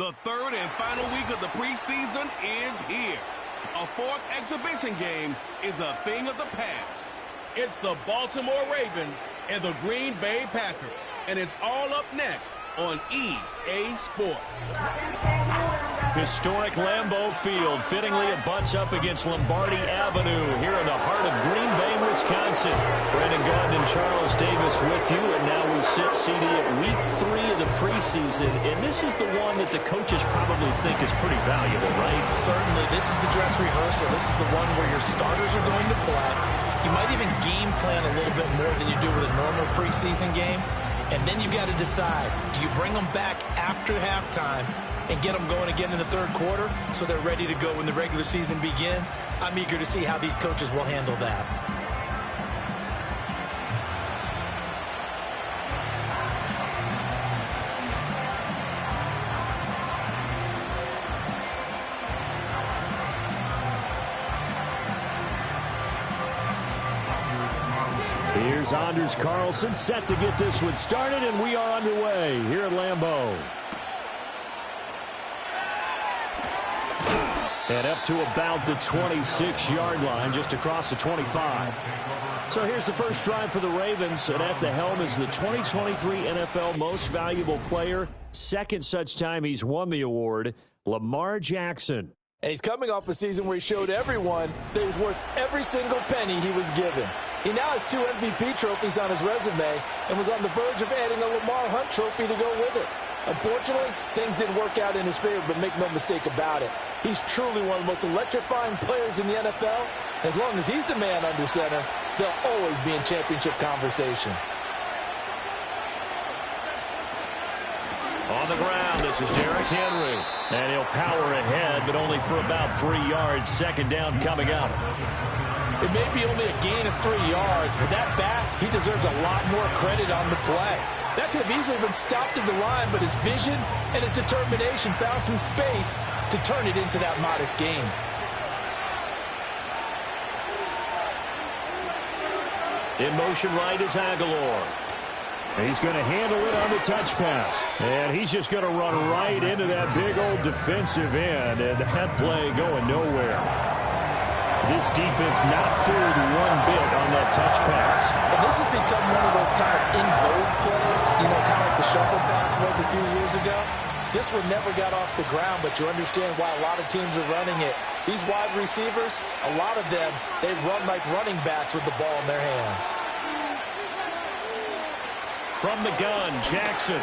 The third and final week of the preseason is here. A fourth exhibition game is a thing of the past. It's the Baltimore Ravens and the Green Bay Packers. And it's all up next on EA Sports. Historic Lambeau Field. Fittingly, it butts up against Lombardi Avenue here in the heart of Green Bay, Wisconsin. Brandon Gaudin and Charles Davis with you, and now we sit, CD, at week 3 of the preseason, and this is the one that the coaches probably think is pretty valuable, right? Certainly. This is the dress rehearsal. This is the one where your starters are going to play. You might even game plan a little bit more than you do with a normal preseason game, and then you've got to decide, do you bring them back after halftime and get them going again in the third quarter so they're ready to go when the regular season begins? I'm eager to see how these coaches will handle that. Here's Anders Carlson set to get this one started, and we are underway here at Lambeau. And up to about the 26-yard line, just across the 25. So here's the first drive for the Ravens, and at the helm is the 2023 NFL Most Valuable Player. Second such time he's won the award, Lamar Jackson. And he's coming off a season where he showed everyone that he was worth every single penny he was given. He now has 2 MVP trophies on his resume and was on the verge of adding a Lamar Hunt trophy to go with it. Unfortunately, things didn't work out in his favor, but make no mistake about it. He's truly one of the most electrifying players in the NFL. As long as he's the man under center, they'll always be in championship conversation. On the ground, this is Derrick Henry. And he'll power ahead, but only for about 3 yards. Second down coming up. It may be only a gain of 3 yards, but that back, he deserves a lot more credit on the play. That could have easily been stopped at the line, but his vision and his determination found some space to turn it into that modest gain. In motion right is Aguilar. He's going to handle it on the touch pass. And he's just going to run right into that big old defensive end, and that play going nowhere. This defense not fooled one bit on that touch pass. And this has become one of those kind of in-vogue plays, you know, kind of like the shuffle pass was a few years ago. This one never got off the ground, but you understand why a lot of teams are running it. These wide receivers, a lot of them, they run like running backs with the ball in their hands. From the gun, Jackson.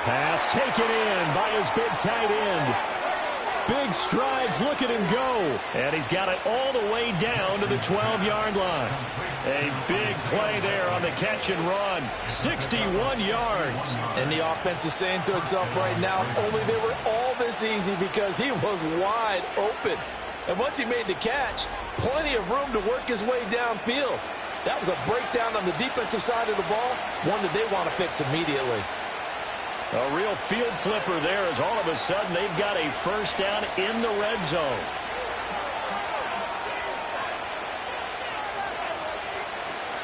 Pass taken in by his big tight end. Big strides, look at him go. And he's got it all the way down to the 12-yard line. A big play there on the catch and run. 61 yards. And the offense is saying to itself right now, only they were all this easy because he was wide open. And once he made the catch, plenty of room to work his way downfield. That was a breakdown on the defensive side of the ball, one that they want to fix immediately. A real field flipper there as all of a sudden they've got a first down in the red zone.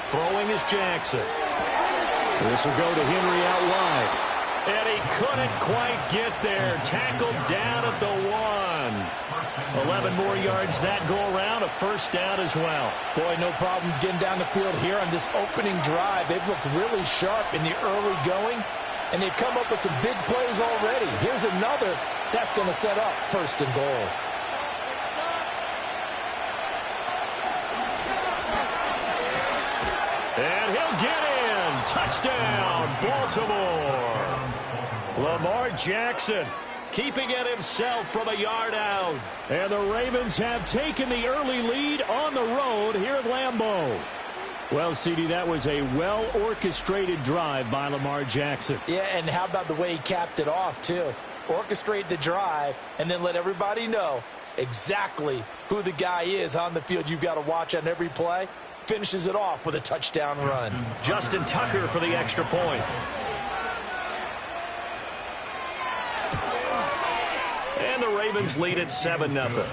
Throwing is Jackson. This will go to Henry out wide. And he couldn't quite get there. Tackled down at the 1. 11 more yards that go around. A first down as well. Boy, no problems getting down the field here on this opening drive. They've looked really sharp in the early going. And they've come up with some big plays already. Here's another. That's going to set up first and goal. And he'll get in. Touchdown, Baltimore. Lamar Jackson keeping it himself from a yard out. And the Ravens have taken the early lead on the road here at Lambeau. Well, CD, that was a well-orchestrated drive by Lamar Jackson. Yeah, and how about the way he capped it off, too? Orchestrate the drive and then let everybody know exactly who the guy is on the field you've got to watch on every play. Finishes it off with a touchdown run. Justin Tucker for the extra point. And the Ravens lead at 7-0.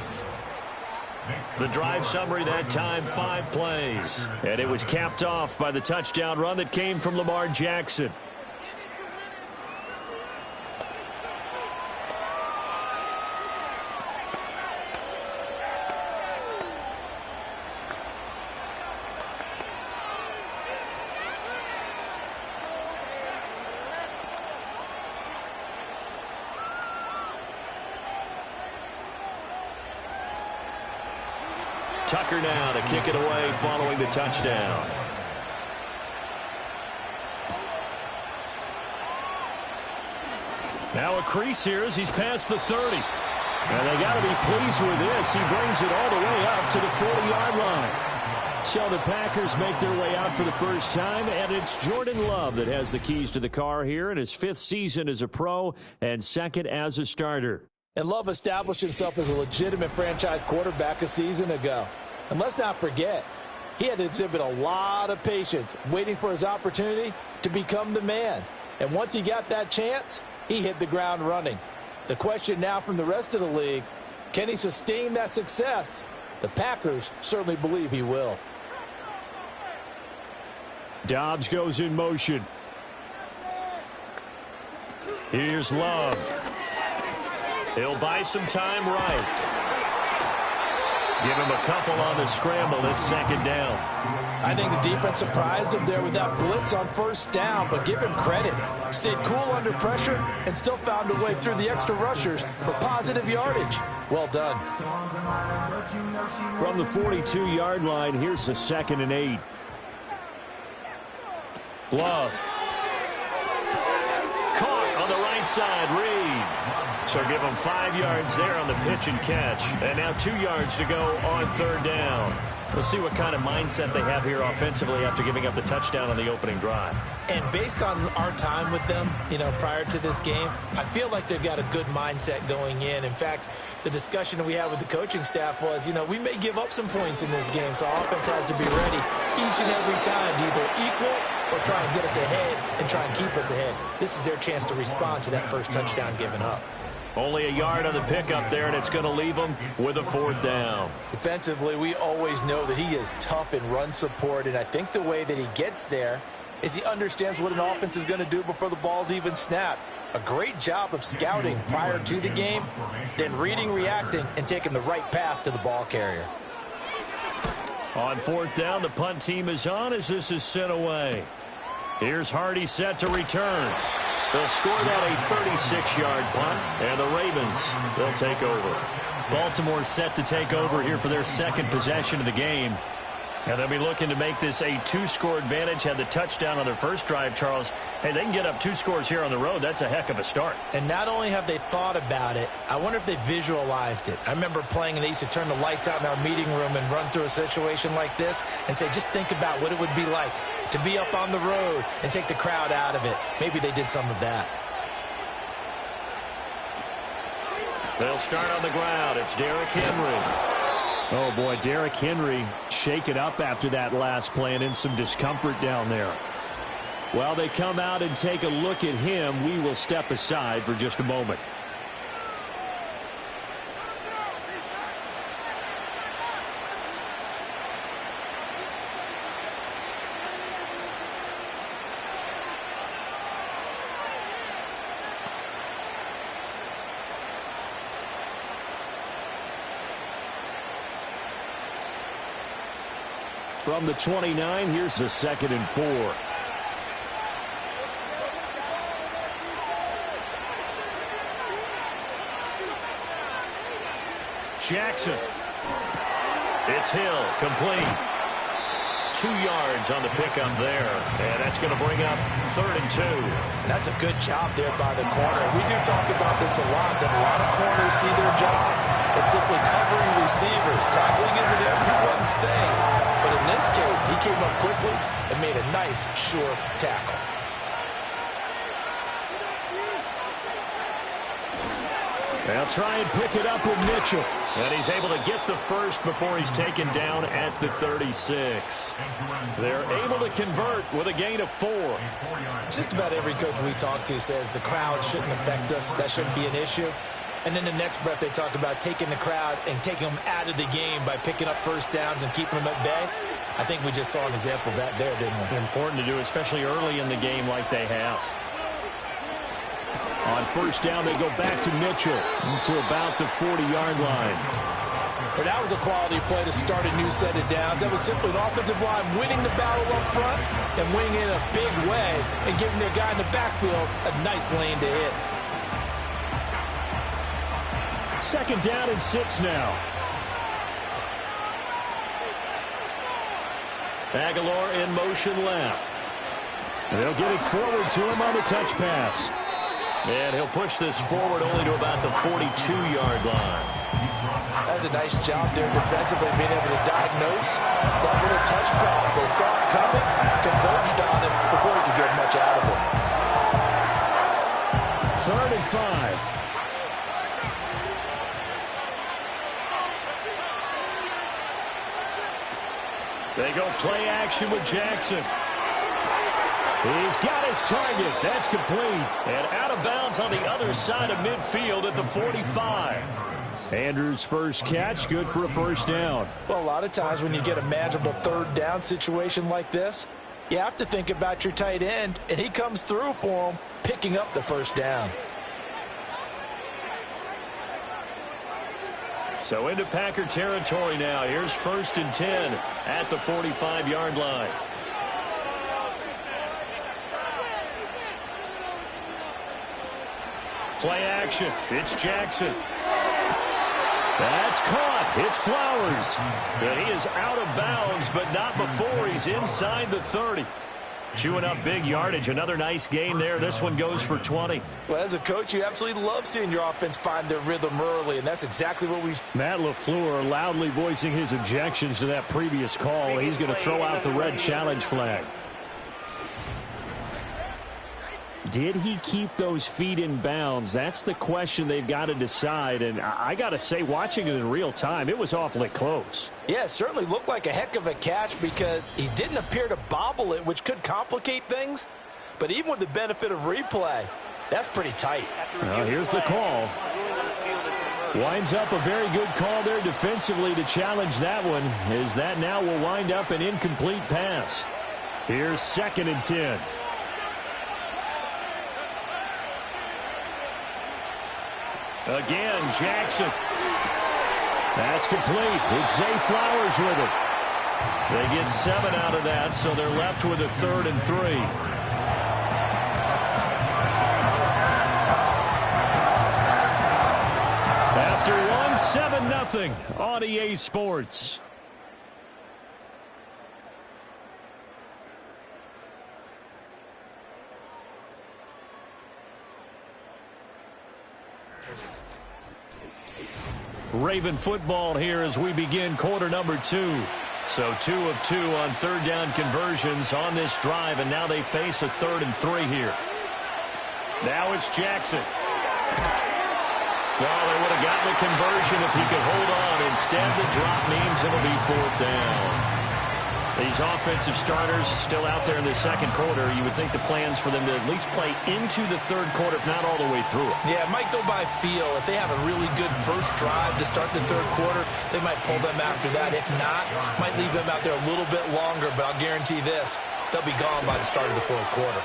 The drive summary that time, 5 plays. And it was capped off by the touchdown run that came from Lamar Jackson. Tucker now to kick it away following the touchdown. Now a crease here as he's past the 30. And they got to be pleased with this. He brings it all the way up to the 40-yard line. So the Packers make their way out for the first time, and it's Jordan Love that has the keys to the car here in his 5th season as a pro and 2nd as a starter. And Love established himself as a legitimate franchise quarterback a season ago. And let's not forget, he had to exhibit a lot of patience waiting for his opportunity to become the man. And once he got that chance, he hit the ground running. The question now from the rest of the league, can he sustain that success? The Packers certainly believe he will. Dobbs goes in motion. Here's Love. He'll buy some time right. Give him a couple on the scramble. It's 2nd down. I think the defense surprised him there with that blitz on 1st down, but give him credit. Stayed cool under pressure and still found a way through the extra rushers for positive yardage. Well done. From the 42-yard line, here's the 2nd and 8. Love. Caught on the right side, Reed. So give him 5 yards there on the pitch and catch. And now 2 yards to go on 3rd down. We'll see what kind of mindset they have here offensively after giving up the touchdown on the opening drive. And based on our time with them, prior to this game, I feel like they've got a good mindset going in. In fact, the discussion that we had with the coaching staff was, we may give up some points in this game, so our offense has to be ready each and every time to either equal or try and get us ahead and try and keep us ahead. This is their chance to respond to that first touchdown given up. Only a yard on the pickup there, and it's going to leave them with a 4th down. Defensively, we always know that he is tough in run support, and I think the way that he gets there is he understands what an offense is going to do before the ball's even snapped. A great job of scouting prior to the game, then reading, reacting, and taking the right path to the ball carrier. On 4th down, the punt team is on as this is sent away. Here's Hardy set to return. They'll score that a 36-yard punt, and the Ravens, they'll take over. Baltimore set to take over here for their 2nd possession of the game. And they'll be looking to make this a 2-score advantage. Had the touchdown on their first drive, Charles. Hey, they can get up 2 scores here on the road. That's a heck of a start. And not only have they thought about it, I wonder if they visualized it. I remember playing, and they used to turn the lights out in our meeting room and run through a situation like this and say, just think about what it would be like to be up on the road and take the crowd out of it. Maybe they did some of that. They'll start on the ground. It's Derrick Henry. Oh, boy, Derrick Henry shaken up after that last play and in some discomfort down there. While they come out and take a look at him, we will step aside for just a moment. From the 29, here's the 2nd and 4. Jackson. It's Hill, complete. 2 yards on the pickup there, and that's going to bring up 3rd and 2. That's a good job there by the corner. We do talk about this a lot, that a lot of corners see their job as simply covering receivers. Tackling isn't everyone's thing. But in this case, he came up quickly and made a nice, sure tackle. They'll try and pick it up with Mitchell. And he's able to get the first before he's taken down at the 36. They're able to convert with a gain of 4. Just about every coach we talk to says the crowd shouldn't affect us. That shouldn't be an issue. And in the next breath, they talk about taking the crowd and taking them out of the game by picking up first downs and keeping them at bay. I think we just saw an example of that there, didn't we? Important to do, especially early in the game like they have. On 1st down, they go back to Mitchell to about the 40-yard line. But that was a quality play to start a new set of downs. That was simply an offensive line winning the battle up front and winning in a big way and giving their guy in the backfield a nice lane to hit. 2nd down and 6 now. Aguilar in motion left. They'll get it forward to him on the touch pass. And he'll push this forward only to about the 42-yard line. That's a nice job there defensively, being able to diagnose that little touch pass. They saw it coming, converged on him before he could get much out of it. 3rd and 5. They go play action with Jackson. He's got his target. That's complete. And out of bounds on the other side of midfield at the 45. Andrews' first catch, good for a first down. Well, a lot of times when you get a manageable 3rd down situation like this, you have to think about your tight end, and he comes through for him, picking up the first down. So into Packer territory now. Here's 1st and 10 at the 45-yard line. Play action. It's Jackson. That's caught. It's Flowers. And he is out of bounds, but not before he's inside the 30. Chewing up big yardage. Another nice gain there. This one goes for 20. Well, as a coach, you absolutely love seeing your offense find their rhythm early, and that's exactly what we've seen. Matt LaFleur loudly voicing his objections to that previous call. He's going to throw out the red challenge flag. Did he keep those feet in bounds? That's the question they've got to decide. And I got to say, watching it in real time, it was awfully close. Yeah, it certainly looked like a heck of a catch because he didn't appear to bobble it, which could complicate things. But even with the benefit of replay, that's pretty tight. Well, here's the call. Winds up a very good call there defensively to challenge that one, as that now will wind up an incomplete pass. Here's 2nd and 10. Again, Jackson. That's complete. It's Zay Flowers with it. They get 7 out of that, so they're left with a 3rd and 3. After one, 7-0 on EA Sports. Raven football here as we begin quarter number 2. So 2 of 2 on 3rd down conversions on this drive, and now they face a 3rd and 3 here. Now it's Jackson. Well, they would have gotten the conversion if he could hold on. Instead, the drop means it'll be 4th down. These offensive starters still out there in the 2nd quarter. You would think the plans for them to at least play into the 3rd quarter, if not all the way through it. Yeah, it might go by feel. If they have a really good first drive to start the 3rd quarter, they might pull them after that. If not, might leave them out there a little bit longer, but I'll guarantee this, they'll be gone by the start of the 4th quarter.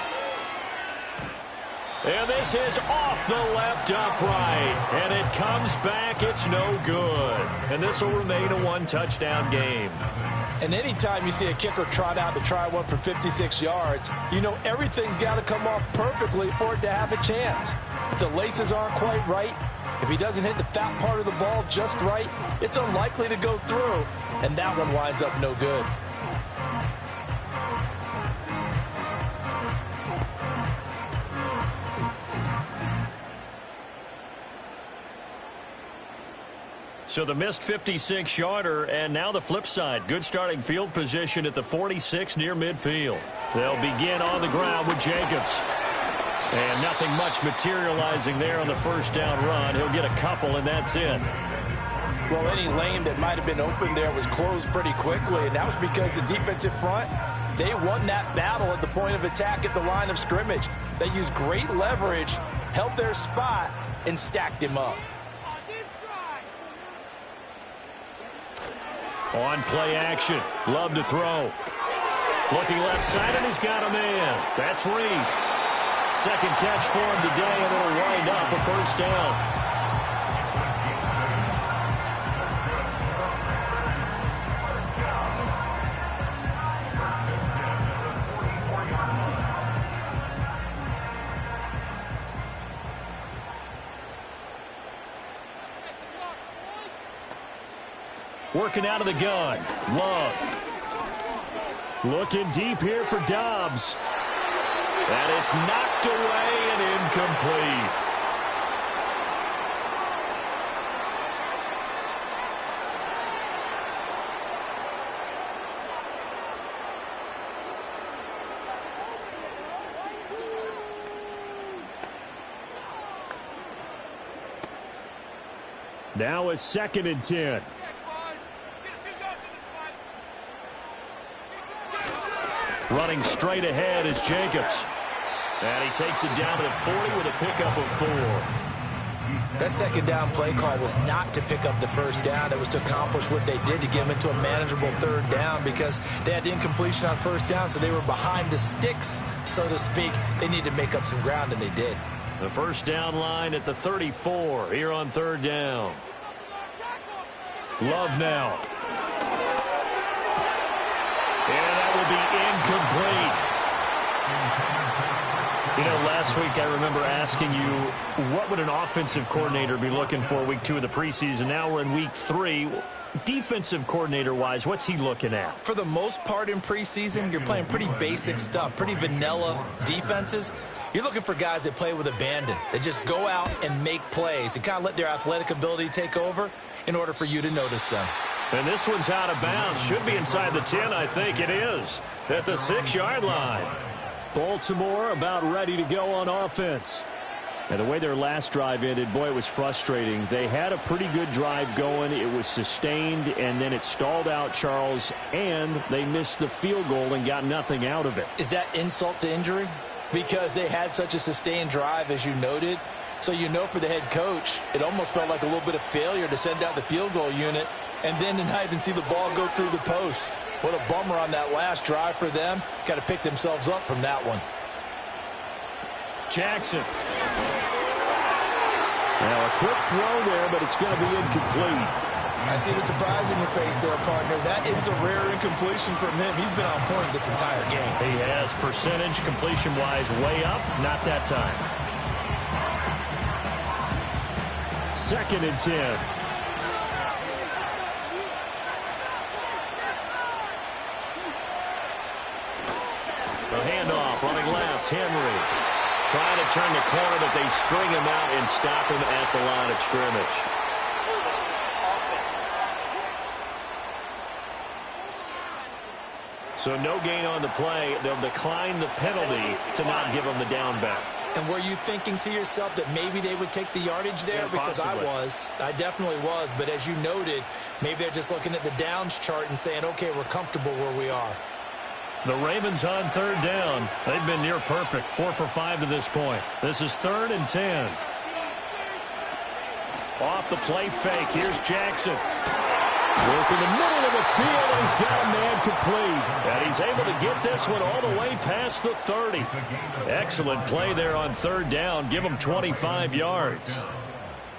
And this is off the left upright. And it comes back. It's no good. And this will remain a 1-touchdown game. And anytime you see a kicker trot out to try one for 56 yards, you know everything's got to come off perfectly for it to have a chance. If the laces aren't quite right, if he doesn't hit the fat part of the ball just right, it's unlikely to go through. And that one winds up no good. So the missed 56-yarder, and now the flip side. Good starting field position at the 46 near midfield. They'll begin on the ground with Jacobs. And nothing much materializing there on the first down run. He'll get a couple, and that's it. Well, any lane that might have been open there was closed pretty quickly, and that was because the defensive front, they won that battle at the point of attack at the line of scrimmage. They used great leverage, held their spot, and stacked him up. On play action. Love to throw. Looking left side, and he's got a man. That's Reed. Second catch for him today, and it'll wind up a first down. Working out of the gun. Love. Looking deep here for Dobbs. And it's knocked away and incomplete. Now it's 2nd and 10. Running straight ahead is Jacobs. And he takes it down to the 40 with a pickup of 4. That second down play call was not to pick up the first down. It was to accomplish what they did, to get them into a manageable 3rd down, because they had incompletion on 1st down, so they were behind the sticks, so to speak. They needed to make up some ground, and they did. The first down line at the 34 here on 3rd down. Love now. And that will be incomplete. You know, last week I remember asking you, what would an offensive coordinator be looking for week 2 of the preseason? Now we're in week 3. Defensive coordinator-wise, what's he looking at? For the most part in preseason, you're playing pretty basic stuff, pretty vanilla defenses. You're looking for guys that play with abandon, that just go out and make plays and kind of let their athletic ability take over in order for you to notice them. And this one's out of bounds. Should be inside the 10, I think it is, at the 6-yard line. Baltimore about ready to go on offense. And the way their last drive ended, boy, it was frustrating. They had a pretty good drive going. It was sustained, and then it stalled out, Charles, and they missed the field goal and got nothing out of it. Is that insult to injury? Because they had such a sustained drive, as you noted. So you know, for the head coach, it almost felt like a little bit of failure to send out the field goal unit and then tonight and see the ball go through the post. What a bummer on that last drive for them. Got to pick themselves up from that one. Jackson. Now a quick throw there, but it's going to be incomplete. I see the surprise in your face there, partner. That is a rare incompletion from him. He's been on point this entire game. He has percentage completion-wise way up. Not that time. 2nd and 10. The handoff, running left, Henry. Trying to turn the corner, but they string him out and stop him at the line of scrimmage. So no gain on the play. They'll decline the penalty to not give him the down back. And were you thinking to yourself that maybe they would take the yardage there? Yeah, because possibly. I definitely was. But as you noted, maybe they're just looking at the downs chart and saying, okay, we're comfortable where we are. The Ravens on 3rd down. They've been near perfect, 4 for 5 to this point. This is 3rd and 10. Off the play fake. Here's Jackson. Work in the middle of the field, and he's got a man complete. And he's able to get this one all the way past the 30. Excellent play there on 3rd down. Give him 25 yards.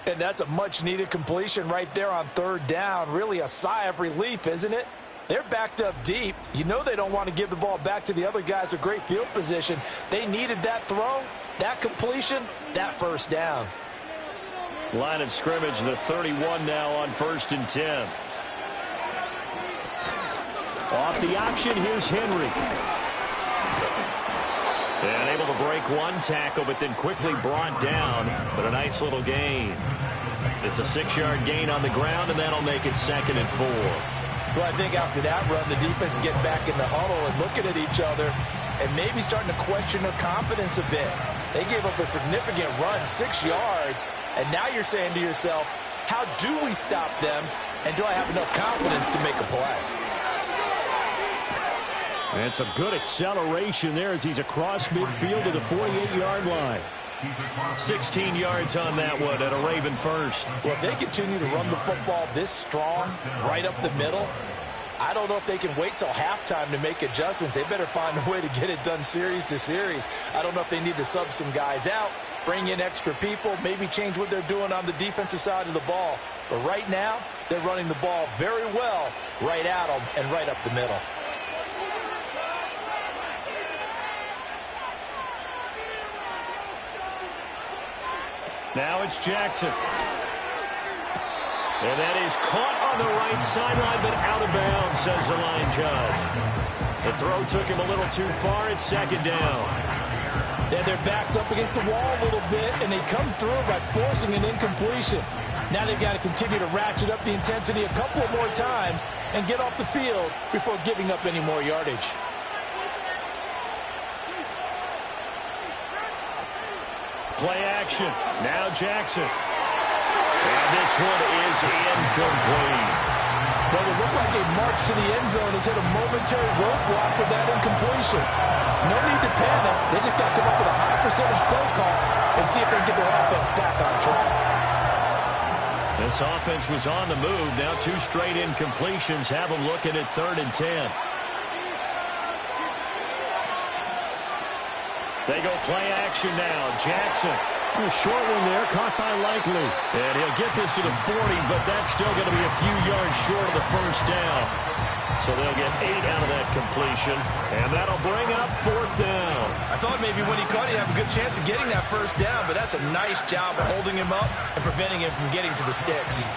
And that's a much-needed completion right there on 3rd down. Really a sigh of relief, isn't it? They're backed up deep. You know they don't want to give the ball back to the other guys a great field position. They needed that throw, that completion, that 1st down. Line of scrimmage, the 31 now on 1st and 10. Off the option, here's Henry. And able to break one tackle, but then quickly brought down. But a nice little gain. It's a 6-yard gain on the ground, and that'll make it 2nd and 4. Well, I think after that run, the defense getting back in the huddle and looking at each other and maybe starting to question their confidence a bit. They gave up a significant run, 6 yards, and now you're saying to yourself, how do we stop them, and do I have enough confidence to make a play? And some good acceleration there as he's across midfield to the 48-yard line. 16 yards on that one at a Raven first. Well, if they continue to run the football this strong, right up the middle, I don't know if they can wait till halftime to make adjustments. They better find a way to get it done series to series. I don't know if they need to sub some guys out, bring in extra people, maybe change what they're doing on the defensive side of the ball. But right now, they're running the ball very well right at them and right up the middle. Now it's Jackson. And that is caught on the right sideline, but out of bounds, says the line judge. The throw took him a little too far. It's second down. Then their back's up against the wall a little bit, and they come through by forcing an incompletion. Now they've got to continue to ratchet up the intensity a couple of more times and get off the field before giving up any more yardage. Play action. Now Jackson. And this one is incomplete. Well, it looked like a march to the end zone has hit a momentary roadblock with that incompletion. No need to panic. They just got to come up with a high percentage play call and see if they can get their offense back on track. This offense was on the move. Now 2 straight incompletions have them looking at 3rd and 10. They go play action now. Jackson. A short one there, caught by Likely. And he'll get this to the 40, but that's still going to be a few yards short of the first down. So they'll get 8 out of that completion, and that'll bring up 4th down. I thought maybe when he caught it, he'd have a good chance of getting that first down, but that's a nice job of holding him up and preventing him from getting to the sticks.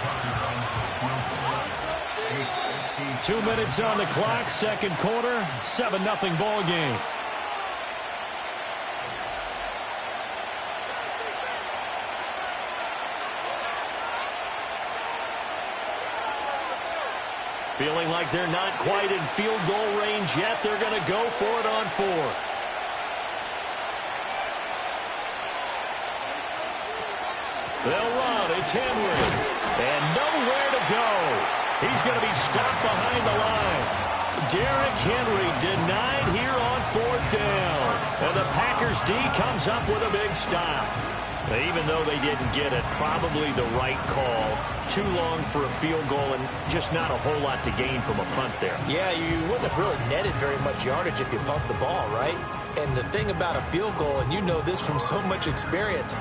2 minutes on the clock, second quarter, 7-0 ball game. Feeling like they're not quite in field goal range yet. They're going to go for it on 4th. They'll run. It's Henry. And nowhere to go. He's going to be stopped behind the line. Derrick Henry denied here on 4th down. And the Packers D comes up with a big stop. Even though they didn't get it, probably the right call. Too long for a field goal and just not a whole lot to gain from a punt there. Yeah, you wouldn't have really netted very much yardage if you pumped the ball, right? And the thing about a field goal, and you know this from so much experience,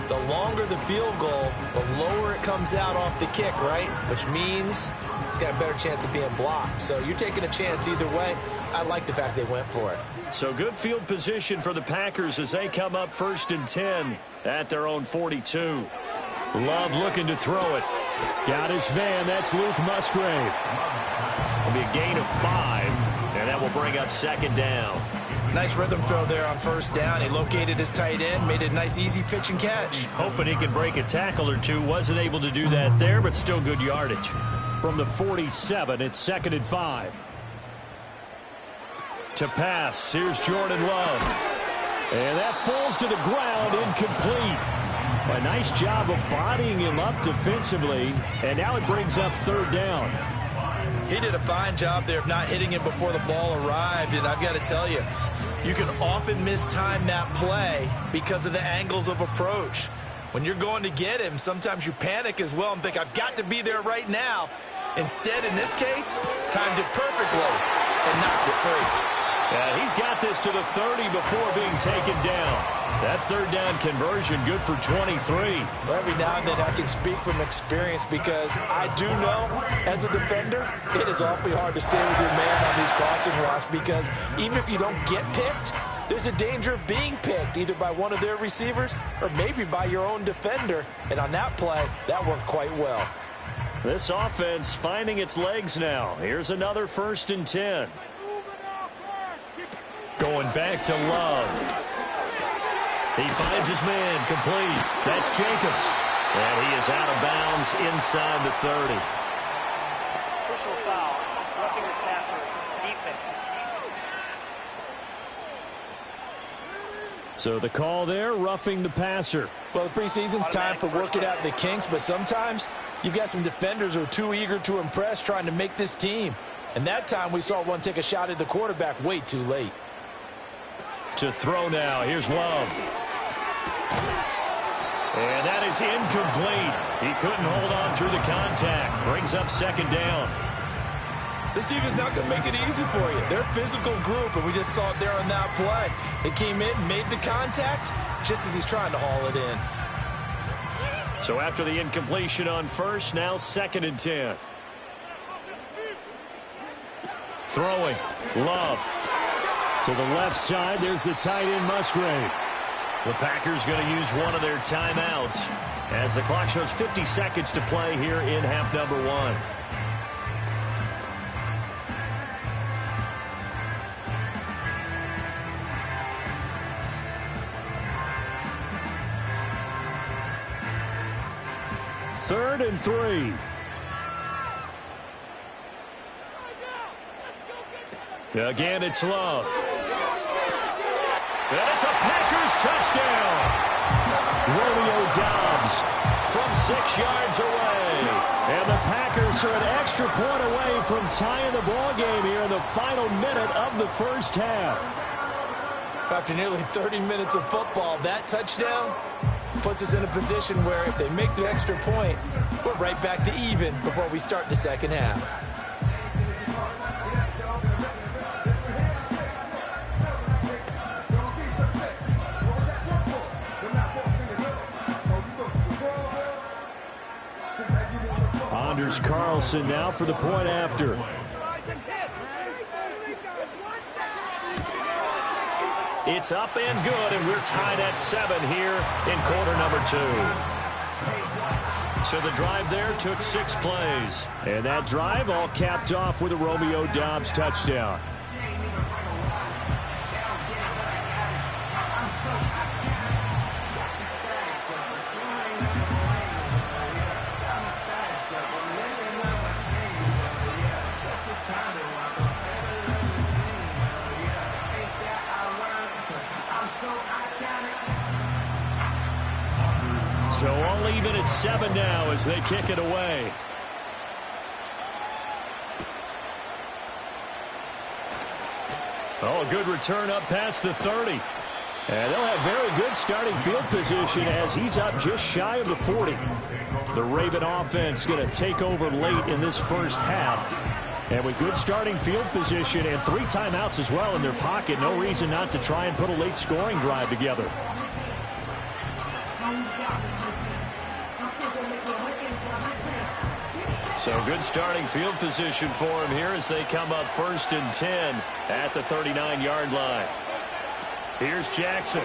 the longer the field goal, the lower it comes out off the kick, right? Which means it's got a better chance of being blocked. So you're taking a chance either way. I like the fact they went for it. So good field position for the Packers as they come up 1st and 10 at their own 42. Love looking to throw it. Got his man. That's Luke Musgrave. It'll be a gain of 5, and that will bring up 2nd down. Nice rhythm throw there on 1st down. He located his tight end, made it a nice easy pitch and catch. Hoping he could break a tackle or two. Wasn't able to do that there, but still good yardage. From the 47, it's 2nd and 5. To pass, here's Jordan Love. And that falls to the ground, incomplete. A nice job of bodying him up defensively, and now it brings up 3rd down. He did a fine job there of not hitting him before the ball arrived, and I've got to tell you, you can often mistime that play because of the angles of approach. When you're going to get him, sometimes you panic as well and think, I've got to be there right now. Instead, in this case, timed it perfectly and knocked it free. And he's got this to the 30 before being taken down. That 3rd down conversion good for 23. Well, every now and then I can speak from experience because I do know, as a defender, it is awfully hard to stay with your man on these crossing routes because even if you don't get picked, there's a danger of being picked either by one of their receivers or maybe by your own defender. And on that play, that worked quite well. This offense finding its legs now. Here's another 1st and 10. Going back to Love. He finds his man complete. That's Jacobs. And he is out of bounds inside the 30. Personal foul. Roughing the passer. Defense. So the call there, roughing the passer. Well, the preseason's time for working out the kinks, but sometimes you've got some defenders who are too eager to impress trying to make this team. And that time we saw one take a shot at the quarterback way too late. To throw now. Here's Love. And that is incomplete. He couldn't hold on through the contact. Brings up 2nd down. This defense not going to make it easy for you. They're a physical group, and we just saw it there on that play. They came in, made the contact, just as he's trying to haul it in. So after the incompletion on 1st, now 2nd and 10. Throwing. Love. To the left side, there's the tight end Musgrave. The Packers going to use one of their timeouts as the clock shows 50 seconds to play here in half number one. Third and 3. Again, it's Love. And it's a Packers touchdown. Romeo Doubs from 6 yards away. And the Packers are an extra point away from tying the ball game here in the final minute of the first half. After nearly 30 minutes of football, that touchdown puts us in a position where if they make the extra point, we're right back to even before we start the second half. Anders Carlson now for the point after. It's up and good, and we're tied at 7 here in quarter number 2. So the drive there took 6 plays. And that drive all capped off with a Romeo Doubs touchdown. So all even at 7 now as they kick it away. Oh, a good return up past the 30. And they'll have very good starting field position as he's up just shy of the 40. The Raven offense going to take over late in this first half. And with good starting field position and 3 timeouts as well in their pocket, no reason not to try and put a late scoring drive together. So good starting field position for him here as they come up 1st and 10 at the 39-yard line. Here's Jackson.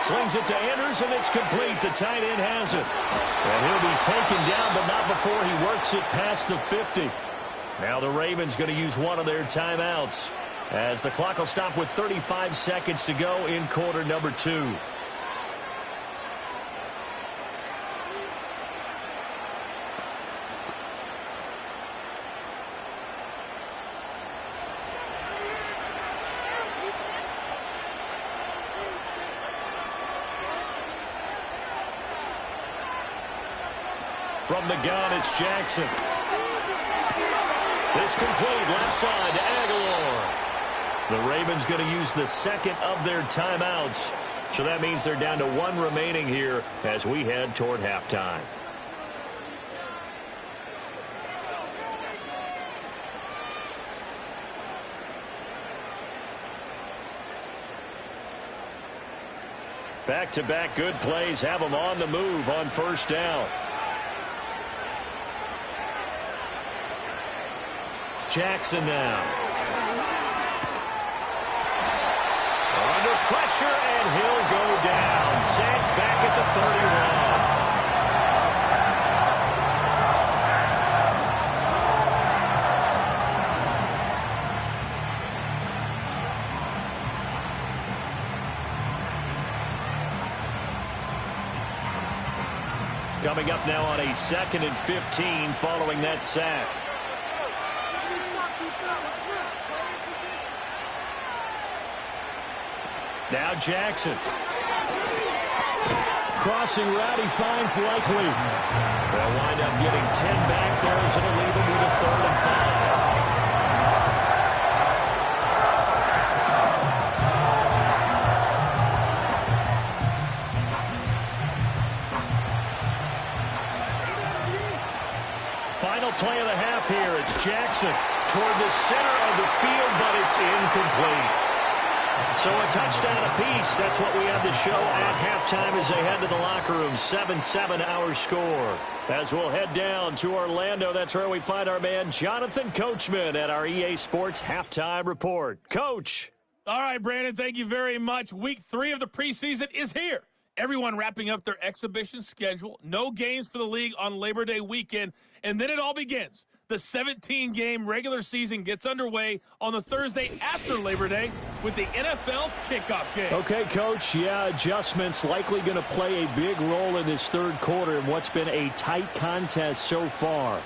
Slings it to Anders, and it's complete. The tight end has it. And he'll be taken down, but not before he works it past the 50. Now the Ravens going to use one of their timeouts as the clock will stop with 35 seconds to go in quarter number 2. From the gun, it's Jackson. This complete left side to Aguilar. The Ravens going to use the second of their timeouts. So that means they're down to 1 remaining here as we head toward halftime. Back-to-back good plays have them on the move on first down. Jackson now. Under pressure, and he'll go down. Sacked back at the 31. Coming up now on a 2nd and 15 following that sack. Now Jackson. Crossing route, he finds Likely. They'll wind up getting 10 back there as it'll leave him with a 3rd and 5. Final play of the half here. It's Jackson toward the center of the field, but it's incomplete. So a touchdown apiece. That's what we have to show at halftime as they head to the locker room. 7-7 our score. As we'll head down to Orlando, that's where we find our man Jonathan Coachman at our EA Sports Halftime Report. Coach. All right, Brandon, thank you very much. Week 3 of the preseason is here. Everyone wrapping up their exhibition schedule. No games for the league on Labor Day weekend. And then it all begins. The 17-game regular season gets underway on the Thursday after Labor Day with the NFL kickoff game. Okay, Coach, adjustments likely going to play a big role in this third quarter in what's been a tight contest so far.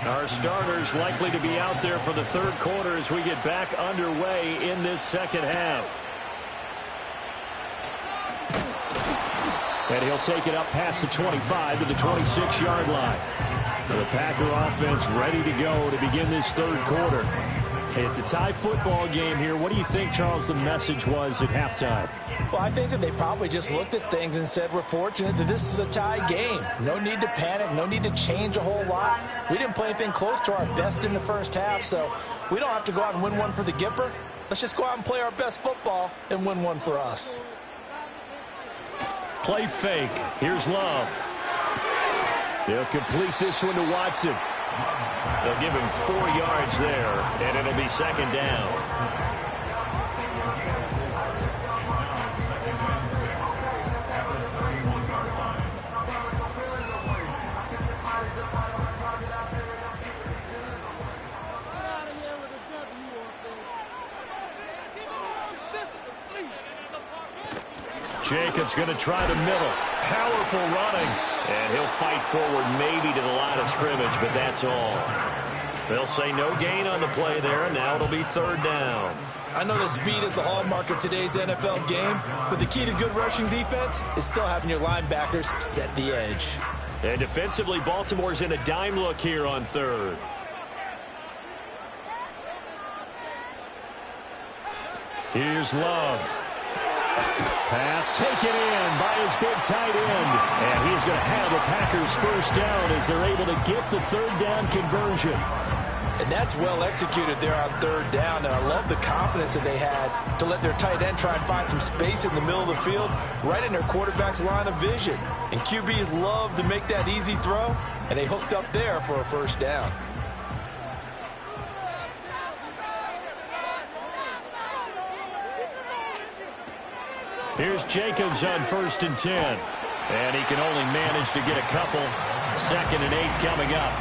Our starters likely to be out there for the third quarter as we get back underway in this second half. And he'll take it up past the 25 to the 26-yard line. The Packer offense ready to go to begin this third quarter. It's a tie football game here. What do you think, Charles, the message was at halftime? Well, I think that they probably just looked at things and said, we're fortunate that this is a tie game. No need to panic. No need to change a whole lot. We didn't play anything close to our best in the first half, so we don't have to go out and win one for the Gipper. Let's just go out and play our best football and win one for us. Play fake. Here's Love. They'll complete this one to Watson. They'll give him 4 yards there, and it'll be second down. Jacobs going to try the middle. Powerful running. And he'll fight forward maybe to the line of scrimmage, but that's all. They'll say no gain on the play there, and now it'll be third down. I know the speed is the hallmark of today's NFL game, but the key to good rushing defense is still having your linebackers set the edge. And defensively, Baltimore's in a dime look here on third. Here's Love. Pass taken in by his big tight end. And he's going to have the Packers first down as they're able to get the third down conversion. And that's well executed there on third down. And I love the confidence that they had to let their tight end try and find some space in the middle of the field, right in their quarterback's line of vision. And QBs love to make that easy throw, and they hooked up there for a first down. Here's Jacobs on 1st and 10. And he can only manage to get a couple. 2nd and 8 coming up.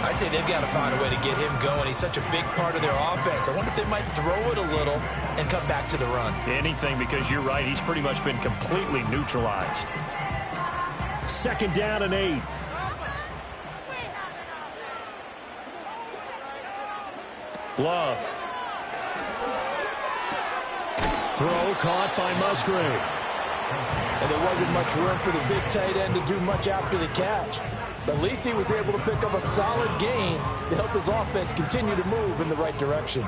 I'd say they've got to find a way to get him going. He's such a big part of their offense. I wonder if they might throw it a little and come back to the run. Anything, because you're right. He's pretty much been completely neutralized. 2nd down and 8. Love. Throw caught by Musgrave. And there wasn't much room for the big tight end to do much after the catch. But at least he was able to pick up a solid gain to help his offense continue to move in the right direction.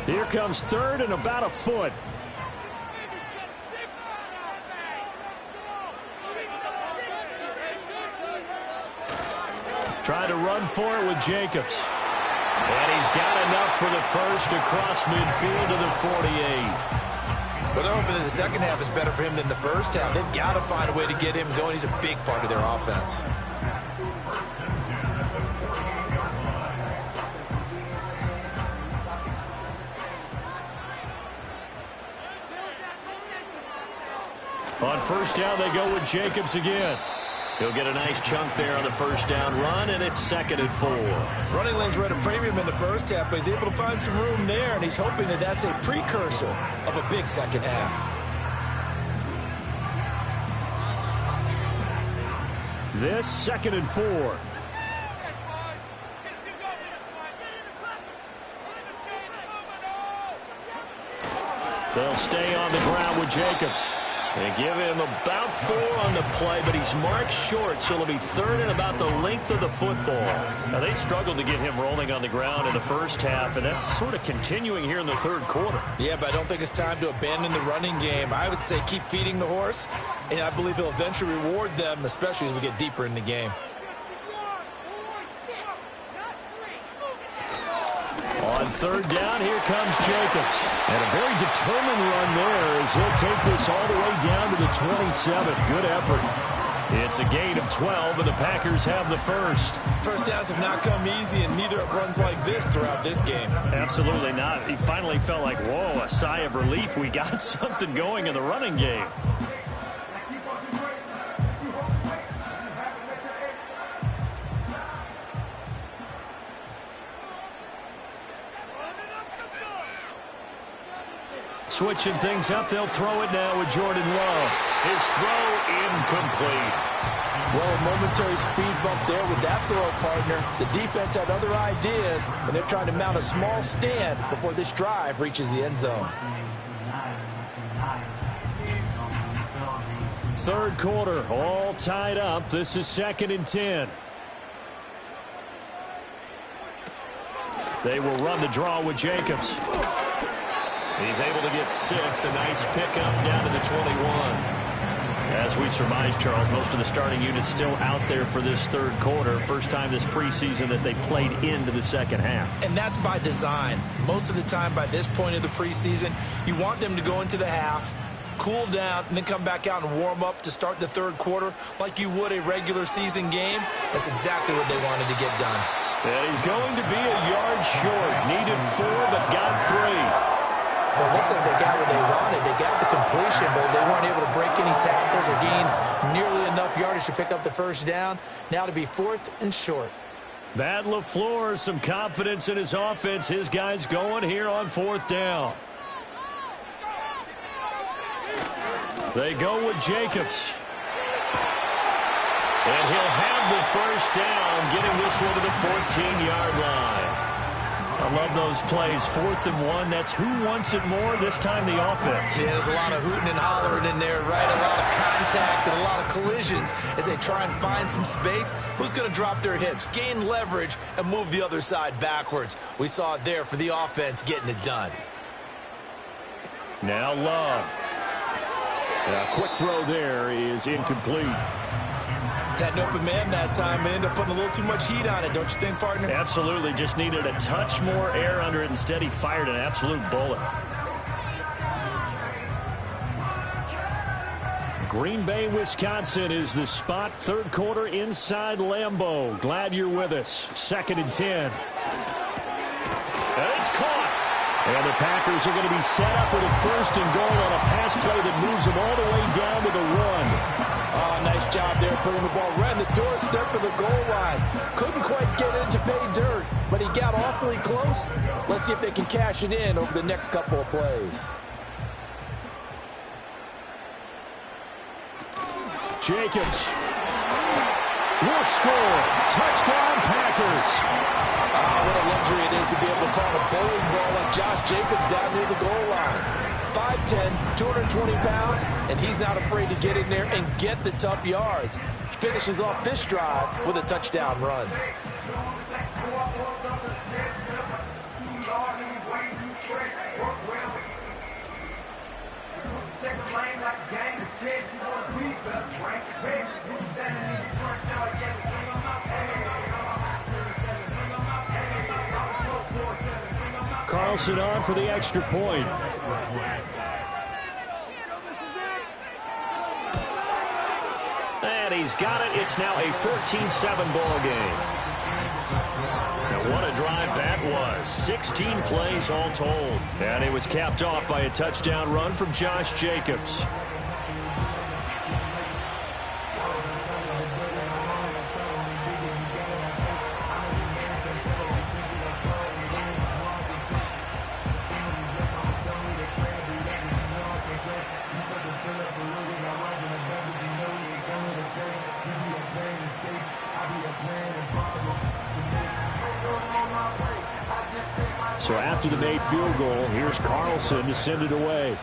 Here comes 3rd and about a foot. Trying to run for it with Jacobs. And he's got enough for the first across midfield to the 48. Well, they're hoping that the second half is better for him than the first half. They've got to find a way to get him going. He's a big part of their offense. On first down, they go with Jacobs again. He'll get a nice chunk there on the first down run, and it's 2nd and 4. Running lanes were at a premium in the first half, but he's able to find some room there, and he's hoping that that's a precursor of a big second half. This 2nd and 4. They'll stay on the ground with Jacobs. They give him about 4 on the play, but he's marked short, so it'll be 3rd and about the length of the football. Now, they struggled to get him rolling on the ground in the first half, and that's sort of continuing here in the third quarter. Yeah, but I don't think it's time to abandon the running game. I would say keep feeding the horse, and I believe he'll eventually reward them, especially as we get deeper in the game. On third down, here comes Jacobs. And a very determined run there as he'll take this all the way down to the 27. Good effort. It's a gain of 12, and the Packers have the first. First downs have not come easy, and neither have runs like this throughout this game. Absolutely not. He finally felt like, whoa, a sigh of relief. We got something going in the running game. Switching things up, they'll throw it now with Jordan Love. His throw incomplete. Well, a momentary speed bump there with that throw, partner. The defense had other ideas, and they're trying to mount a small stand before this drive reaches the end zone. Third quarter, all tied up. This is 2nd and 10. They will run the draw with Jacobs. He's able to get 6. A nice pickup down to the 21. As we surmise, Charles, most of the starting units still out there for this third quarter. First time this preseason that they played into the second half. And that's by design. Most of the time by this point of the preseason, you want them to go into the half, cool down, and then come back out and warm up to start the third quarter like you would a regular season game. That's exactly what they wanted to get done. And he's going to be a yard short. Needed 4, but got 3. Well, it looks like they got what they wanted. They got the completion, but they weren't able to break any tackles or gain nearly enough yardage to pick up the first down. Now to be 4th and short. Matt LaFleur, some confidence in his offense. His guys going here on 4th down. They go with Jacobs. And he'll have the first down, getting this one to the 14-yard line. I love those plays. 4th and 1. That's who wants it more, this time the offense. Yeah, there's a lot of hooting and hollering in there, right? A lot of contact and a lot of collisions as they try and find some space. Who's going to drop their hips, gain leverage, and move the other side backwards? We saw it there for the offense getting it done. Now Love. A quick throw there is incomplete. Had an open man that time and ended up putting a little too much heat on it, don't you think, partner? Absolutely. Just needed a touch more air under it. Instead, he fired an absolute bullet. Green Bay, Wisconsin is the spot. Third quarter inside Lambeau. Glad you're with us. 2nd and 10. And it's caught. And the Packers are going to be set up with a 1st and goal on a pass play that moves them all the way down to the 1. Oh, nice job there putting the ball right in the doorstep of the goal line. Couldn't quite get in to pay dirt, but he got awfully close. Let's see if they can cash it in over the next couple of plays. Jacobs will score. Touchdown, Packers. What a luxury it is to be able to call a bowling ball like Josh Jacobs down near the goal line. 5'10", 220 pounds, and he's not afraid to get in there and get the tough yards. He finishes off this drive with a touchdown run. Carlson on for the extra point. And he's got it. It's now a 14-7 ball game. And what a drive that was. 16 plays all told. And it was capped off by a touchdown run from Josh Jacobs. So after the made field goal, here's Carlson to send it away.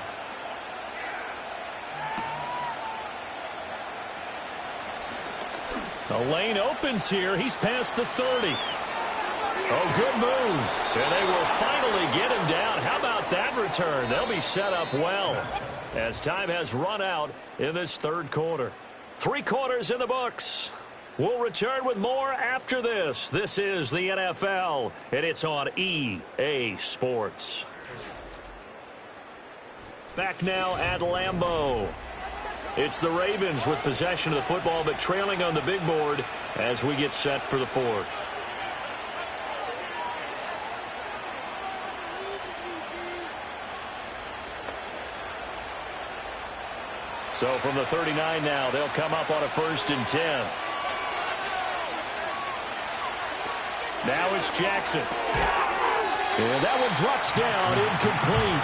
The lane opens here. He's past the 30. Oh, good move. And they will finally get him down. How about that return? They'll be set up well as time has run out in this third quarter. 3 quarters in the books. We'll return with more after this. This is the NFL, and it's on EA Sports. Back now at Lambeau. It's the Ravens with possession of the football, but trailing on the big board as we get set for the fourth. So from the 39 now, they'll come up on a 1st and 10. Now it's Jackson. And that one drops down, incomplete.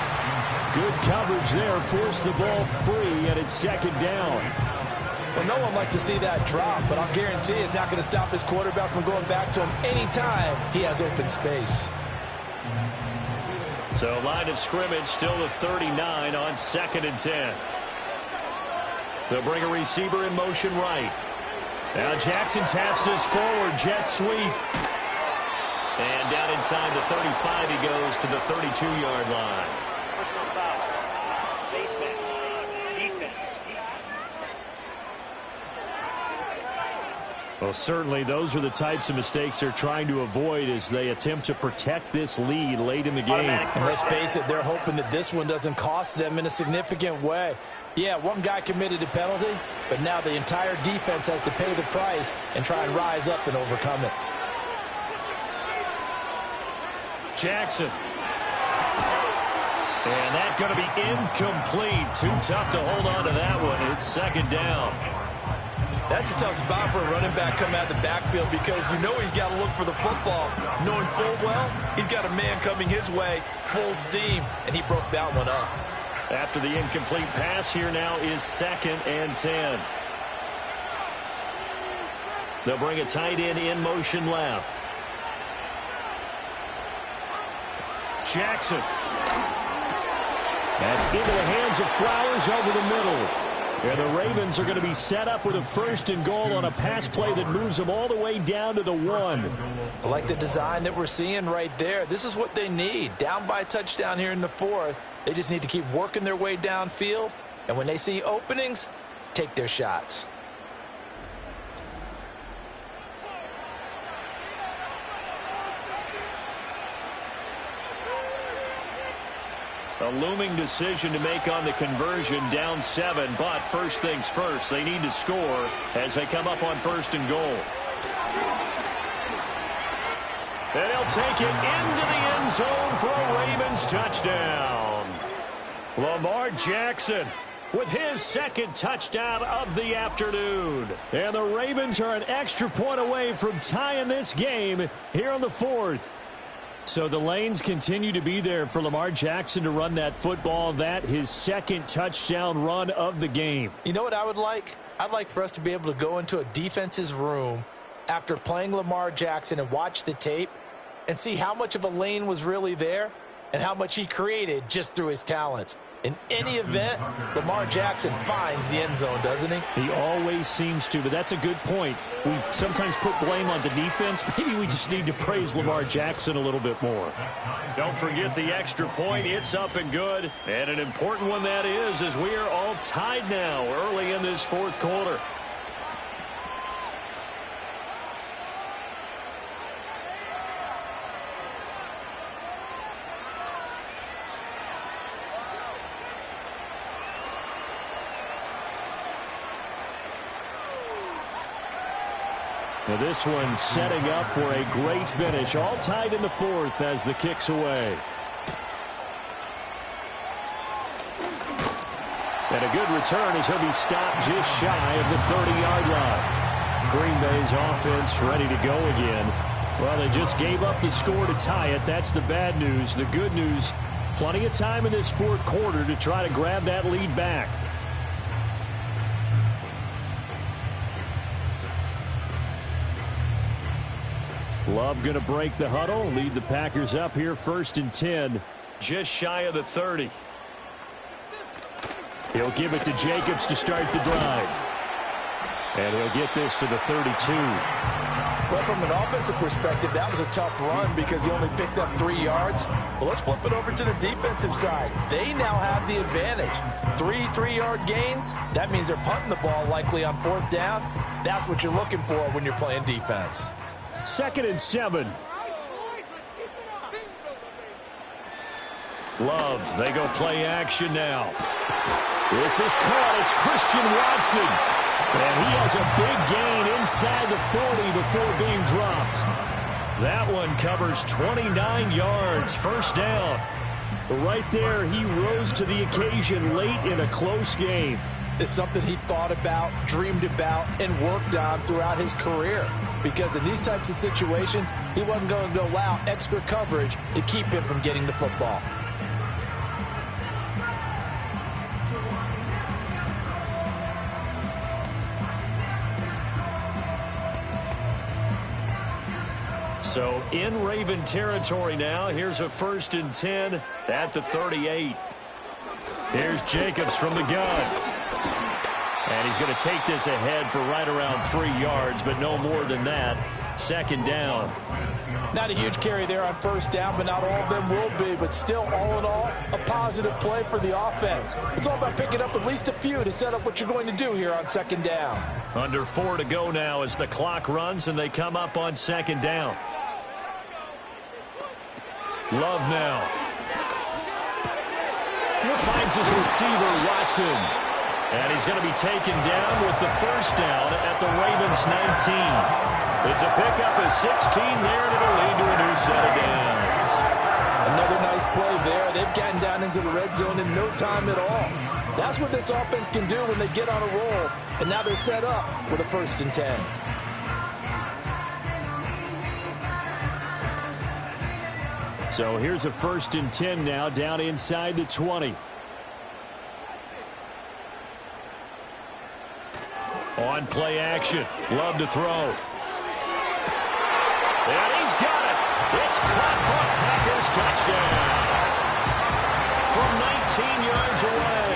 Good coverage there, forced the ball free, and it's 2nd down. Well, no one likes to see that drop, but I'll guarantee it's not going to stop his quarterback from going back to him anytime he has open space. So line of scrimmage still the 39 on 2nd and 10. They'll bring a receiver in motion right. Now Jackson taps this forward, jet sweep. And down inside the 35 he goes to the 32-yard line. Personal foul. Basement. Defense. Well, certainly those are the types of mistakes they're trying to avoid as they attempt to protect this lead late in the game. And let's face it, they're hoping that this one doesn't cost them in a significant way. Yeah, one guy committed a penalty, but now the entire defense has to pay the price and try and rise up and overcome it. Jackson. And that's going to be incomplete. Too tough to hold on to that one. It's 2nd down. That's a tough spot for a running back coming out of the backfield because you know he's got to look for the football, knowing full well he's got a man coming his way, full steam, and he broke that one up. After the incomplete pass, here now is 2nd and 10. They'll bring a tight end in motion left. Jackson. That's into the hands of Flowers over the middle. And the Ravens are going to be set up with a 1st and goal on a pass play that moves them all the way down to the 1. I like the design that we're seeing right there. This is what they need. Down by a touchdown here in the 4th. They just need to keep working their way downfield. And when they see openings, take their shots. A looming decision to make on the conversion, down 7, but first things first, they need to score as they come up on 1st and goal. And he'll take it into the end zone for a Ravens touchdown. Lamar Jackson with his 2nd touchdown of the afternoon. And the Ravens are an extra point away from tying this game here on the 4th. So the lanes continue to be there for Lamar Jackson to run that football. That his 2nd touchdown run of the game. You know what I would like? I'd like for us to be able to go into a defense's room after playing Lamar Jackson and watch the tape and see how much of a lane was really there and how much he created just through his talents. In any event, Lamar Jackson finds the end zone, doesn't he? He always seems to, but that's a good point. We sometimes put blame on the defense. Maybe we just need to praise Lamar Jackson a little bit more. Don't forget the extra point. It's up and good. And an important one that is, as we are all tied now early in this 4th quarter. Now this one setting up for a great finish. All tied in the 4th as the kick's away. And a good return as he'll be stopped just shy of the 30-yard line. Green Bay's offense ready to go again. Well, they just gave up the score to tie it. That's the bad news. The good news, plenty of time in this 4th quarter to try to grab that lead back. Love going to break the huddle, lead the Packers up here 1st and 10, just shy of the 30. He'll give it to Jacobs to start the drive. And he'll get this to the 32. Well, from an offensive perspective, that was a tough run because he only picked up 3 yards. Well, let's flip it over to the defensive side. They now have the advantage. 3 3-yard gains. That means they're punting the ball likely on 4th down. That's what you're looking for when you're playing defense. 2nd and 7. Love, they go play action now. This is caught. It's Christian Watson. And he has a big gain inside the 40 before being dropped. That one covers 29 yards, 1st down. Right there, he rose to the occasion late in a close game. It's something he thought about, dreamed about, and worked on throughout his career. Because in these types of situations, he wasn't going to allow extra coverage to keep him from getting the football. So in Raven territory now. Here's a 1st and 10 at the 38. Here's Jacobs from the gun. And he's going to take this ahead for right around 3 yards, but no more than that. 2nd down. Not a huge carry there on 1st down, but not all of them will be. But still, all in all, a positive play for the offense. It's all about picking up at least a few to set up what you're going to do here on 2nd down. Under 4 to go now as the clock runs and they come up on 2nd down. Love now. Finds his receiver, Watson. And he's going to be taken down with the 1st down at the Ravens 19. It's a pickup of 16 there, and it'll lead to a new set of downs. Another nice play there. They've gotten down into the red zone in no time at all. That's what this offense can do when they get on a roll. And now they're set up with a 1st and 10. So here's a 1st and 10 now down inside the 20. On play action. Love to throw. And he's got it. It's caught for a Packers touchdown. From 19 yards away.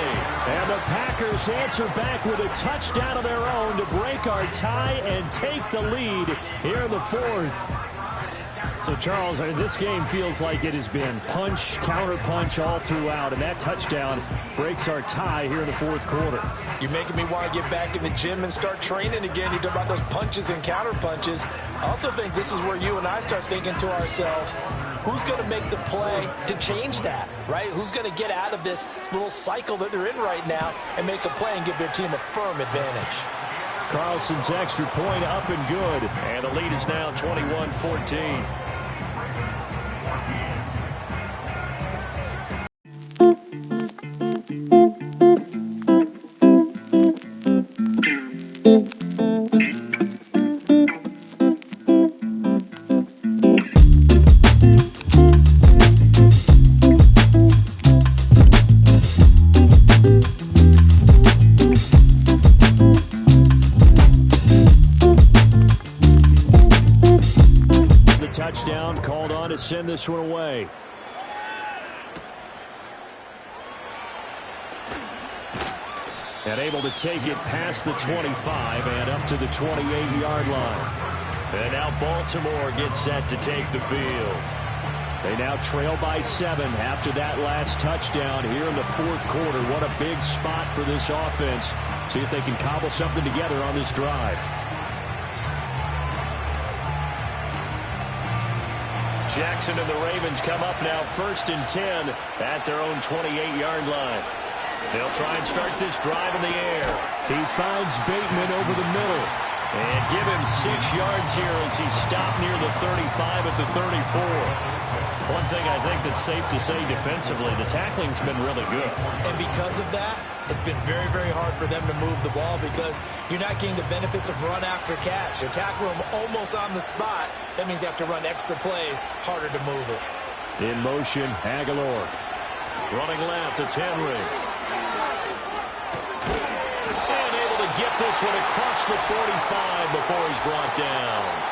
And the Packers answer back with a touchdown of their own to break our tie and take the lead here in the 4th. So, Charles, this game feels like it has been punch, counter-punch all throughout, and that touchdown breaks our tie here in the 4th quarter. You're making me want to get back in the gym and start training again. You talk about those punches and counter-punches. I also think this is where you and I start thinking to ourselves, who's going to make the play to change that, right? Who's going to get out of this little cycle that they're in right now and make a play and give their team a firm advantage? Carlson's extra point up and good. And the lead is now 21-14. Touchdown called on to send this one away. And able to take it past the 25 and up to the 28-yard line. And now Baltimore gets set to take the field. They now trail by 7 after that last touchdown here in the 4th quarter. What a big spot for this offense. See if they can cobble something together on this drive. Jackson and the Ravens come up now 1st and 10 at their own 28-yard line. They'll try and start this drive in the air. He finds Bateman over the middle. And give him 6 yards here as he's stopped near the 35 at the 34. One thing I think that's safe to say defensively, the tackling's been really good. And because of that, it's been very, very hard for them to move the ball because you're not getting the benefits of run after catch. You're tackling them almost on the spot. That means you have to run extra plays, harder to move it. In motion, Aguilar. Running left, it's Henry. And able to get this one across the 45 before he's brought down.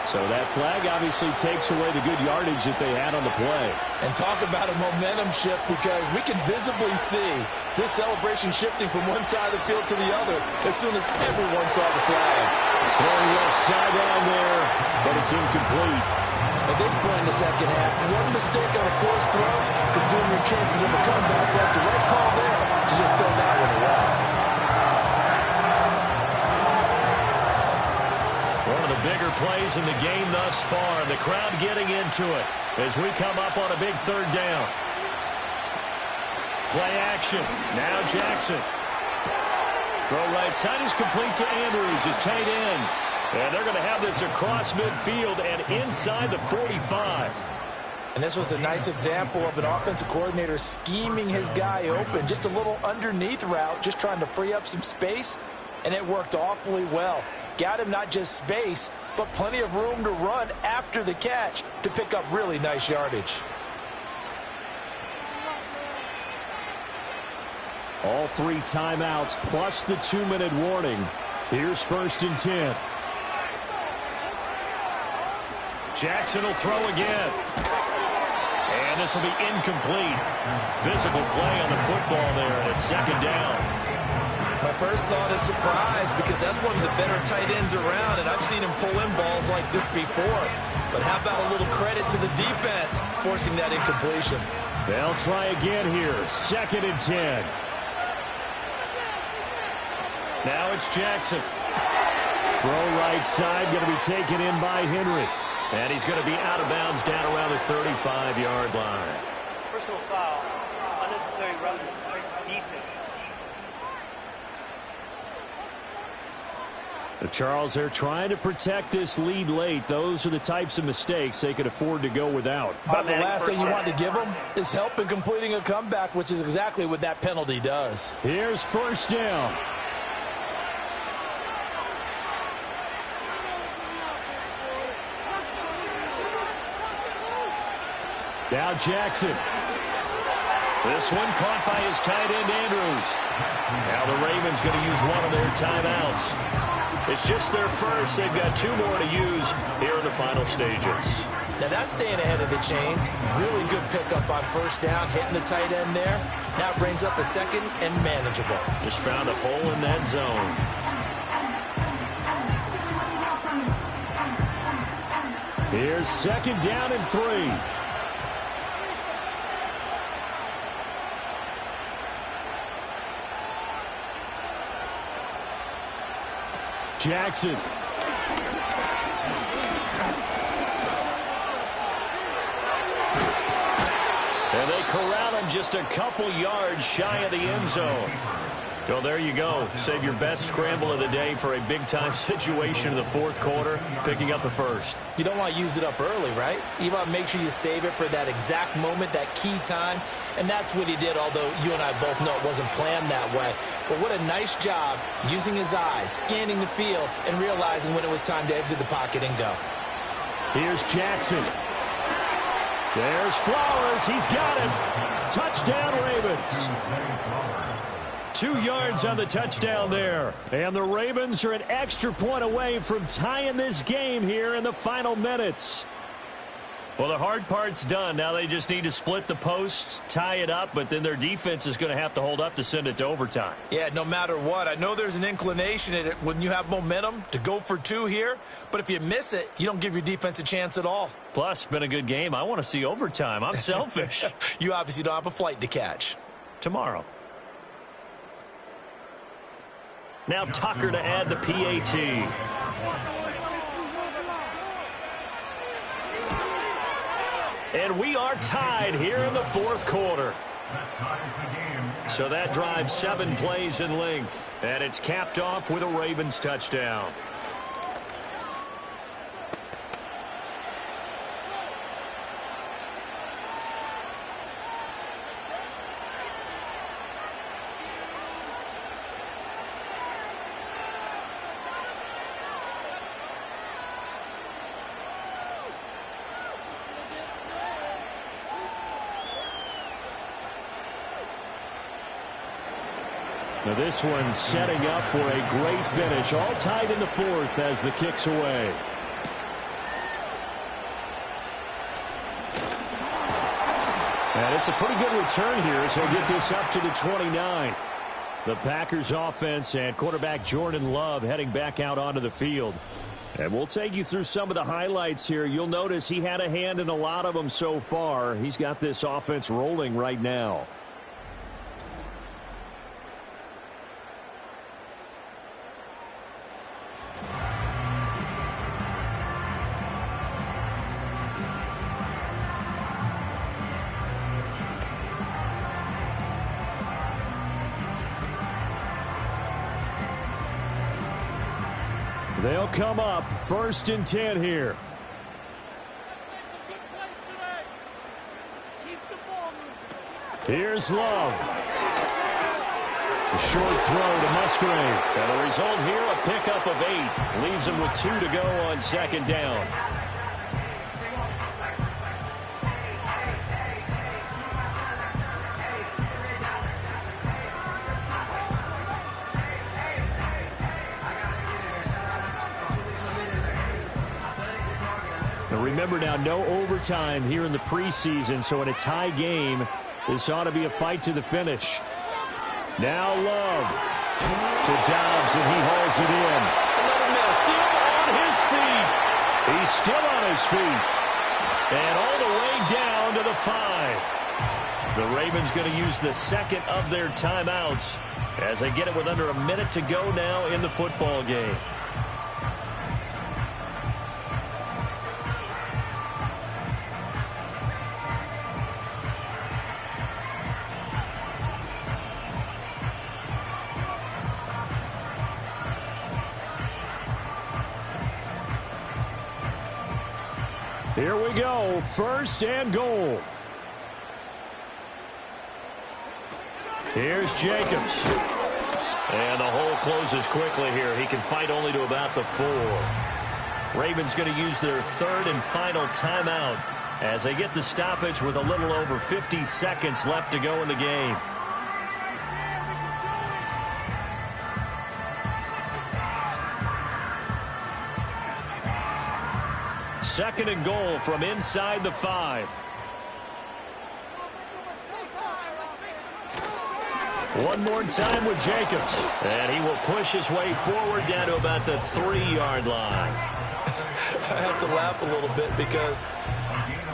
So that flag obviously takes away the good yardage that they had on the play. And talk about a momentum shift, because we can visibly see this celebration shifting from one side of the field to the other as soon as everyone saw the flag. Throwing left sideline there, but it's incomplete. At this point in the second half, one mistake on a forced throw could doom your chances of a comeback, so that's the right call there to just throw that one away. One of the bigger plays in the game thus far. The crowd getting into it as we come up on a big third down. Play action. Now Jackson. Throw right side is complete to Andrews, his tight end. And they're going to have this across midfield and inside the 45. And this was a nice example of an offensive coordinator scheming his guy open. Just a little underneath route, just trying to free up some space. And it worked awfully well. Got him not just space, but plenty of room to run after the catch to pick up really nice yardage. All 3 timeouts plus the 2-minute warning. Here's 1st and 10. Jackson will throw again. And this will be incomplete. Physical play on the football there, and it's 2nd down. My first thought is surprise, because that's one of the better tight ends around, and I've seen him pull in balls like this before. But how about a little credit to the defense forcing that incompletion? They'll try again here. 2nd and 10. Now it's Jackson. Throw right side, going to be taken in by Henry. And he's going to be out of bounds down around the 35-yard line. Personal foul, unnecessary roughness, defense. Charles, they're trying to protect this lead late. Those are the types of mistakes they could afford to go without. About the last thing you want to give them is help in completing a comeback, which is exactly what that penalty does. Here's 1st down. Now Jackson. This one caught by his tight end, Andrews. Now the Ravens going to use one of their timeouts. It's just their first. They've got 2 more to use here in the final stages. Now that's staying ahead of the chains. Really good pickup on 1st down, hitting the tight end there. Now brings up a 2nd and manageable. Just found a hole in that zone. Here's 2nd down and 3. Jackson. And they corral him just a couple yards shy of the end zone. So there you go. Save your best scramble of the day for a big-time situation in the 4th quarter, picking up the 1st. You don't want to use it up early, right? You want to make sure you save it for that exact moment, that key time. And that's what he did, although you and I both know it wasn't planned that way. But what a nice job using his eyes, scanning the field, and realizing when it was time to exit the pocket and go. Here's Jackson. There's Flowers. He's got it. Touchdown, Ravens. 2 yards on the touchdown there. And the Ravens are an extra point away from tying this game here in the final minutes. Well, the hard part's done. Now they just need to split the posts, tie it up, but then their defense is going to have to hold up to send it to overtime. Yeah, no matter what. I know there's an inclination in it when you have momentum to go for 2 here, but if you miss it, you don't give your defense a chance at all. Plus, been a good game. I want to see overtime. I'm selfish. You obviously don't have a flight to catch. Tomorrow. Now Tucker to add the PAT. And we are tied here in the 4th quarter. So that drives 7 plays in length. And it's capped off with a Ravens touchdown. Now this one setting up for a great finish. All tied in the 4th as the kick's away. And it's a pretty good return here as they get this up to the 29. The Packers offense and quarterback Jordan Love heading back out onto the field. And we'll take you through some of the highlights here. You'll notice he had a hand in a lot of them so far. He's got this offense rolling right now. They'll come up 1st and 10 here. Here's Love. A short throw to Musgrave. And the result here, a pickup of 8. Leaves him with 2 to go on 2nd down. Remember now, no overtime here in the preseason, so in a tie game, this ought to be a fight to the finish. Now Love to Dobbs, and he hauls it in. Another miss. Still on his feet. He's still on his feet. And all the way down to the 5. The Ravens going to use the 2nd of their timeouts as they get it with under a minute to go now in the football game. Here we go, 1st and goal. Here's Jacobs. And the hole closes quickly here. He can fight only to about the 4. Ravens going to use their 3rd and final timeout as they get the stoppage with a little over 50 seconds left to go in the game. Second and goal from inside the 5. One more time with Jacobs. And he will push his way forward down to about the 3-yard line. I have to laugh a little bit because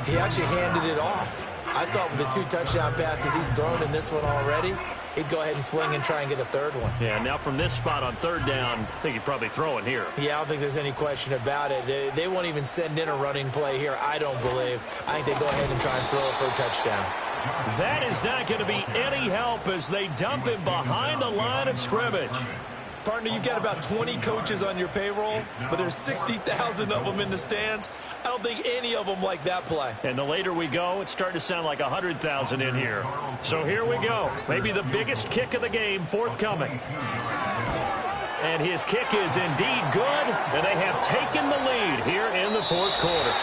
he actually handed it off. I thought with the 2 touchdown passes he's thrown in this one already, he'd go ahead and fling and try and get a 3rd one. Yeah, now from this spot on 3rd down, I think he'd probably throw it here. Yeah, I don't think there's any question about it. They won't even send in a running play here, I don't believe. I think they go ahead and try and throw it for a touchdown. That is not going to be any help as they dump him behind the line of scrimmage. Partner, you've got about 20 coaches on your payroll, but there's 60,000 of them in the stands. I don't think any of them like that play. And the later we go, it's starting to sound like 100,000 in here. So here we go. Maybe the biggest kick of the game forthcoming. And his kick is indeed good, and they have taken the lead here in the 4th quarter.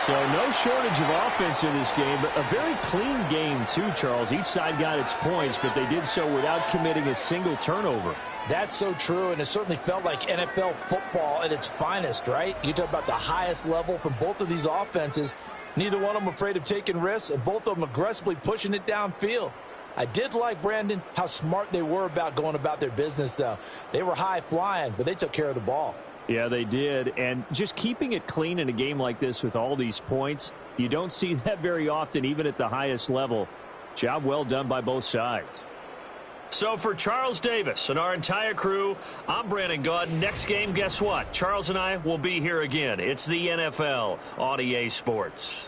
So no shortage of offense in this game, but a very clean game too, Charles. Each side got its points, but they did so without committing a single turnover. That's so true, and it certainly felt like NFL football at its finest, right? You talk about the highest level from both of these offenses. Neither one of them afraid of taking risks, and both of them aggressively pushing it downfield. I did like, Brandon, how smart they were about going about their business, though. They were high-flying, but they took care of the ball. Yeah, they did, and just keeping it clean in a game like this with all these points, you don't see that very often, even at the highest level. Job well done by both sides. So for Charles Davis and our entire crew, I'm Brandon Gaud. Next game, guess what? Charles and I will be here again. It's the NFL on EA Sports.